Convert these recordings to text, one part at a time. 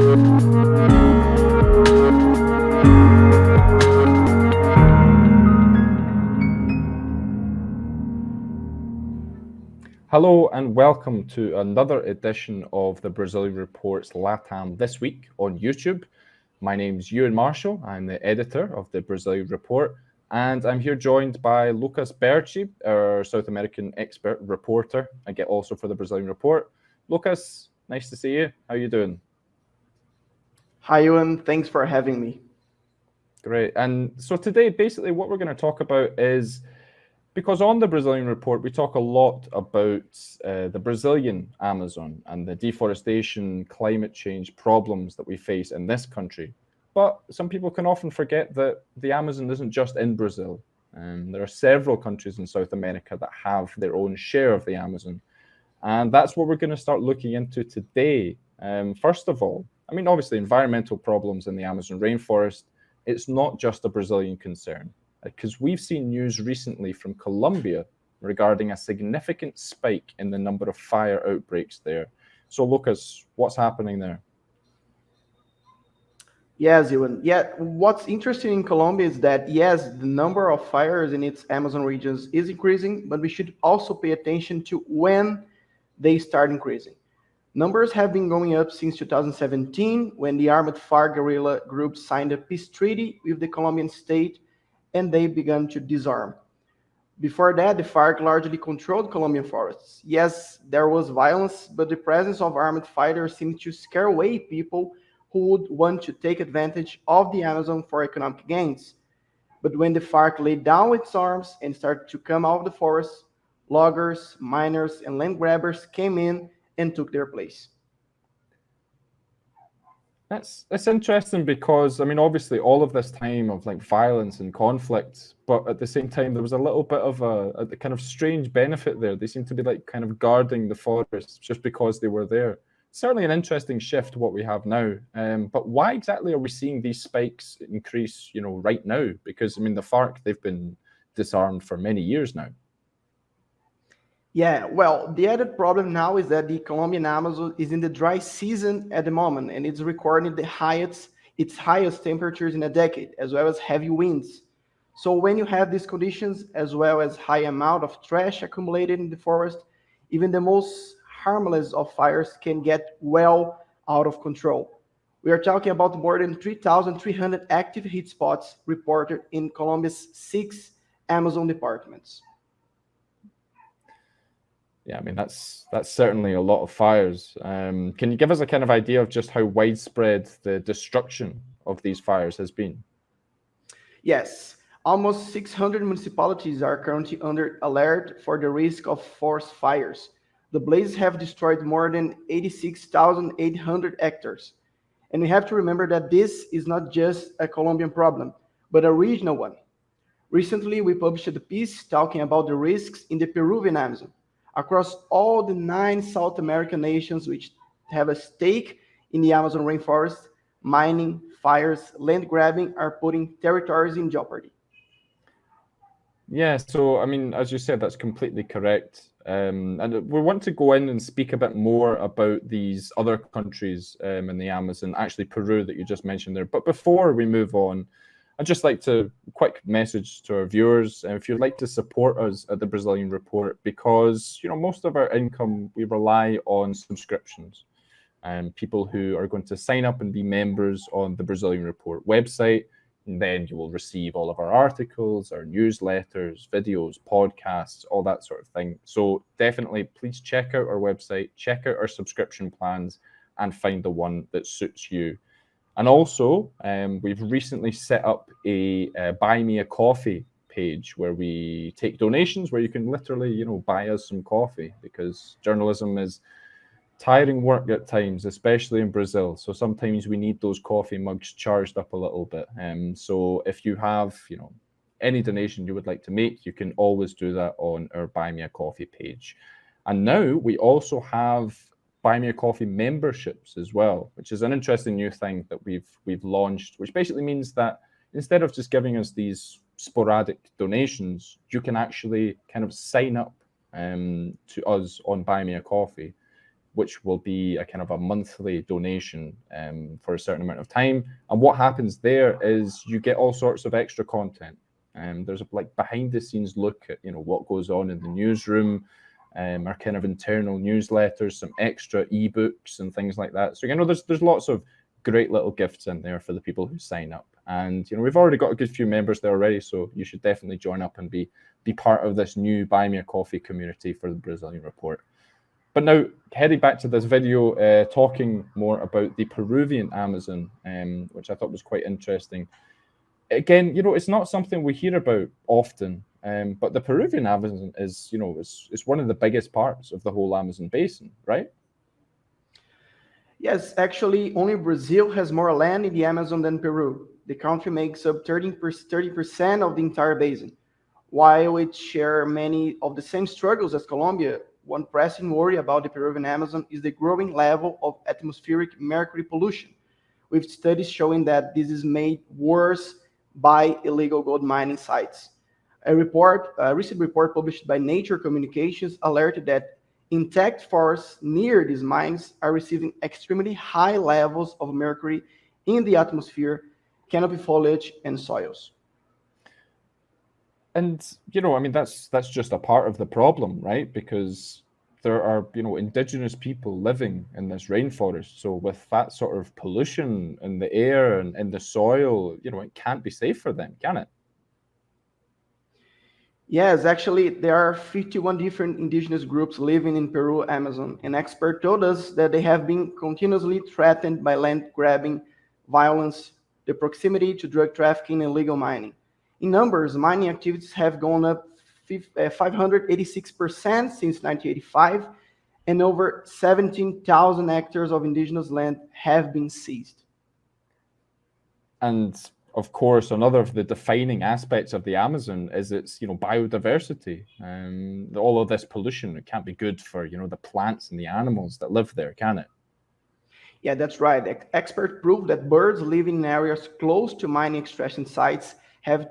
Hello and welcome to another edition of the Brazilian Report's LATAM This Week on YouTube. My name's Ewan Marshall. I'm the editor of the Brazilian Report, and I'm here joined by Lucas Berchi, our South American expert reporter, I get also for the Brazilian Report. Lucas, nice to see you. How are you doing? Hi, Ewan. Thanks for having me. Great. And so today, basically, what we're going to talk about is, because on the Brazilian Report, we talk a lot about the Brazilian Amazon and the deforestation, climate change problems that we face in this country. But some people can often forget that the Amazon isn't just in Brazil. There are several countries in South America that have their own share of the Amazon. And that's what we're going to start looking into today. First of all, I mean, obviously, environmental problems in the Amazon rainforest, it's not just a Brazilian concern, because we've seen news recently from Colombia regarding a significant spike in the number of fire outbreaks there. So, Lucas, what's happening there? Yes, Ewan. Yeah, what's interesting in Colombia is that, yes, the number of fires in its Amazon regions is increasing, but we should also pay attention to when they start increasing. Numbers have been going up since 2017, when the armed FARC guerrilla group signed a peace treaty with the Colombian state and they began to disarm. Before that, the FARC largely controlled Colombian forests. Yes, there was violence, but the presence of armed fighters seemed to scare away people who would want to take advantage of the Amazon for economic gains. But when the FARC laid down its arms and started to come out of the forest, loggers, miners, and land grabbers came in and took their place. That's interesting because, I mean, obviously all of this time of like violence and conflict, but at the same time, there was a little bit of a kind of strange benefit there. They seem to be like kind of guarding the forests just because they were there. Certainly an interesting shift to what we have now. But why exactly are we seeing these spikes increase, right now? Because, I mean, the FARC, they've been disarmed for many years now. Yeah, well, the added problem now is that the Colombian Amazon is in the dry season at the moment, and it's recording its highest temperatures in a decade, as well as heavy winds. So when you have these conditions, as well as high amount of trash accumulated in the forest, even the most harmless of fires can get well out of control. We are talking about more than 3,300 active heat spots reported in Colombia's 6 Amazon departments. Yeah, I mean, that's certainly a lot of fires. Can you give us a kind of idea of just how widespread the destruction of these fires has been? Yes, almost 600 municipalities are currently under alert for the risk of forest fires. The blazes have destroyed more than 86,800 hectares. And we have to remember that this is not just a Colombian problem, but a regional one. Recently, we published a piece talking about the risks in the Peruvian Amazon. Across all the 9 South American nations which have a stake in the Amazon rainforest, mining, fires, land grabbing are putting territories in jeopardy. Yeah, so I mean, as you said, that's completely correct. And we want to go in and speak a bit more about these other countries in the Amazon, actually Peru that you just mentioned there. But before we move on, I'd just like to quick message to our viewers. If you'd like to support us at the Brazilian Report, because most of our income we rely on subscriptions and people who are going to sign up and be members on the Brazilian Report website. And then you will receive all of our articles, our newsletters, videos, podcasts, all that sort of thing. So definitely, please check out our website, check out our subscription plans, and find the one that suits you. And also, we've recently set up a Buy Me a Coffee page where we take donations, where you can literally, buy us some coffee, because journalism is tiring work at times, especially in Brazil. So sometimes we need those coffee mugs charged up a little bit. So if you have, any donation you would like to make, you can always do that on our Buy Me a Coffee page. And now we also have Buy Me a Coffee memberships as well, which is an interesting new thing that we've launched, which basically means that instead of just giving us these sporadic donations, you can actually kind of sign up to us on Buy Me a Coffee, which will be a kind of a monthly donation for a certain amount of time. And what happens there is you get all sorts of extra content. There's a like behind the scenes look at what goes on in the newsroom, our kind of internal newsletters, some extra ebooks and things like that. So there's lots of great little gifts in there for the people who sign up. And we've already got a good few members there already, so you should definitely join up and be part of this new Buy Me a Coffee community for the Brazilian Report. But now, heading back to this video, talking more about the Peruvian Amazon, which I thought was quite interesting. Again, it's not something we hear about often, but the Peruvian Amazon is, is one of the biggest parts of the whole Amazon basin, right? Yes, actually, only Brazil has more land in the Amazon than Peru. The country makes up 30% of the entire basin. While it shares many of the same struggles as Colombia, one pressing worry about the Peruvian Amazon is the growing level of atmospheric mercury pollution, with studies showing that this is made worse by illegal gold mining sites. A recent report published by Nature Communications alerted that intact forests near these mines are receiving extremely high levels of mercury in the atmosphere, canopy foliage, and soils. And that's just a part of the problem, right? Because there are indigenous people living in this rainforest. So with that sort of pollution in the air and in the soil, it can't be safe for them, can it? Yes, actually, there are 51 different indigenous groups living in Peru Amazon, and experts told us that they have been continuously threatened by land grabbing, violence, the proximity to drug trafficking and illegal mining. In numbers, mining activities have gone up 586% since 1985, and over 17,000 hectares of indigenous land have been seized. And of course, another of the defining aspects of the Amazon is its, biodiversity. All of this pollution, it can't be good for, the plants and the animals that live there, can it? Yeah, that's right. Experts prove that birds living in areas close to mining extraction sites have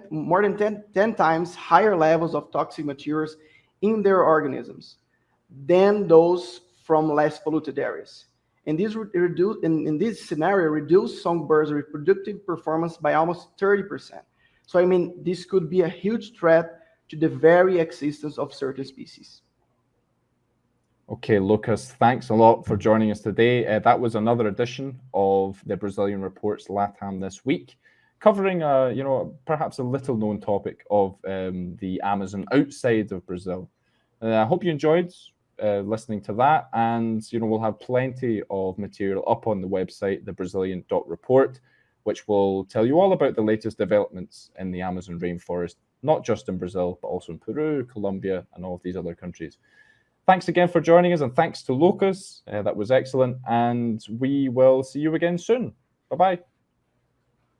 more than 10 times higher levels of toxic materials in their organisms than those from less polluted areas. And in this scenario, reduce songbirds' reproductive performance by almost 30%. So, this could be a huge threat to the very existence of certain species. Okay, Lucas, thanks a lot for joining us today. That was another edition of the Brazilian Reports LATAM this week, covering perhaps a little known topic of the Amazon outside of Brazil. I hope you enjoyed listening to that, and we'll have plenty of material up on the website, thebrazilian.report, which will tell you all about the latest developments in the Amazon rainforest, not just in Brazil, but also in Peru, Colombia, and all of these other countries. Thanks again for joining us, and thanks to Lucas. That was excellent, and we will see you again soon. Bye-bye.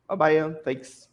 Bye-bye, thanks.